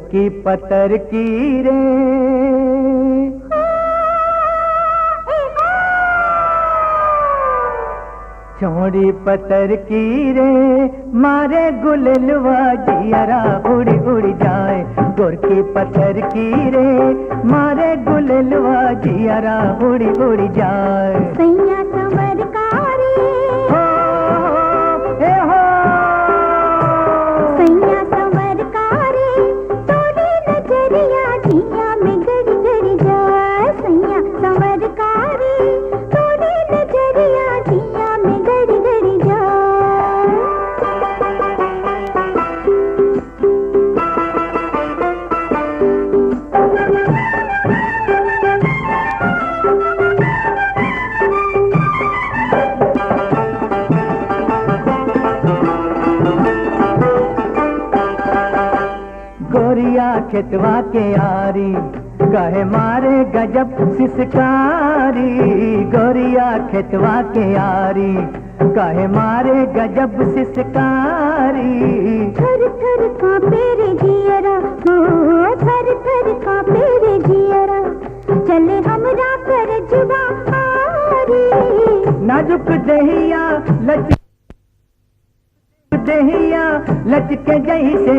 की पतर की रे चौड़ी पतर की रे मारे गुललवा जियरा उड़ी उड़ी जाए। गोर की पतर की रे मारे गुललवा जियरा उड़ी उड़ी जाए। सैया संवर कारी हो ए हो सैया संवर कारी तोरी नजरिया जिया में गड़ी गड़ी जाए। सैया संवर कारी तोरी नजरिया जिया में गड़ी गड़ी जाए। गोरिया खेतवा के यारी कहे मारे गजब सिसकारी। गोरिया खेतवा के यारी कहे मारे गजब सिसकारी। थर थर कांपे रे जियरा हो थर थर कांपे रे जियरा चले हमरा कर जुबा हारी। नाजुक दहिया दहिया लचके जही से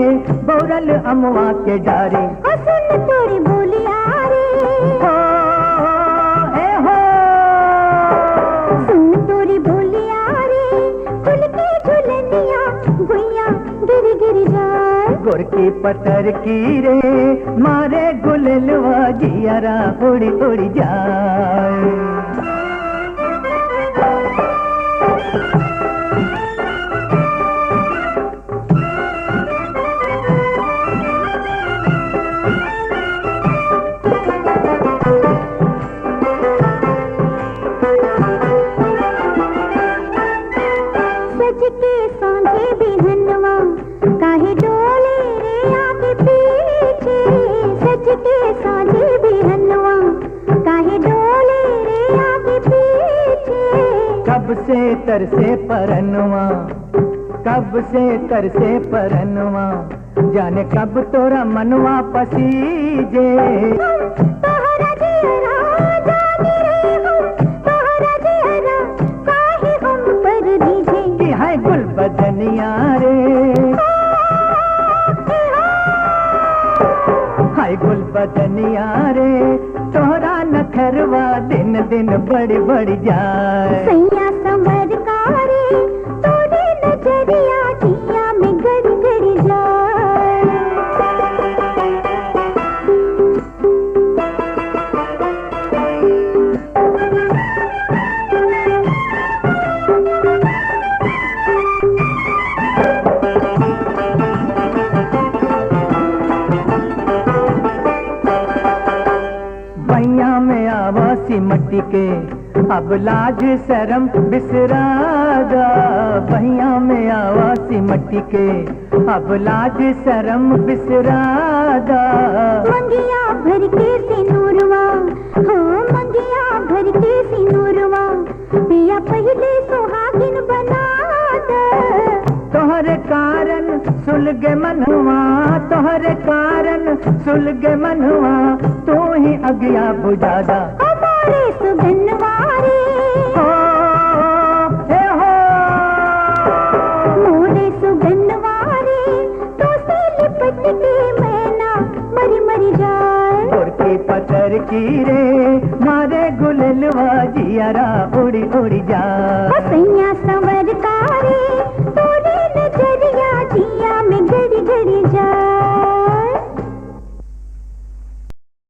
बौरल अमवा के डारे। सुन तोरी बोलिया रे हो ए हो सुन तोरी बोलिया रे खुल के झुलनिया गुइया गिर गिर जाए। गोर की पतर की रे मारे गुललवा जियरा उड़ी उड़ी जाए। सज के सांझे बिहनवा काहे डोले रे आगे पीछे। सज के सांझे बिहनवा काहे डोले रे आगे पीछे। कब से तरसे परनवा कब से तरसे परनवा जाने कब तोरा मनवा पसीजे। तोहरा जियरा जाने रे हम तोहरा जियरा काहे हम पर दीजे। कि है गुल बदनिया रे हाय गुल बदनिया रे तोहरा नखरवा दिन दिन बढ़ बढ़ जाए। सैया संवर कारी तोरी नजरिया जिया में गड़ी गड़ी जाए। भैया में आवासी मट्टी के अब लाज शरम बिसरादा। भैया में आवासी मट्टी के अब लाज शरम बिसरादा। मंगिया भर के सिनुरवा हो मंगिया भर के सिनुरवा पिया पहले सुहागिन बना दे। तोहरे कारण सुलगे मनवा तोहरे कारण सुलगे मनवा तू ही अगिया बुझादा। हमारे सुगनवारे हो ए हो मोरे सुगनवारे तो से लिपट के मैना मरी मरी जाए। गोर की पतर की रे मारे गुललवा जियरा उड़ी उड़ी जाए। सैया संवर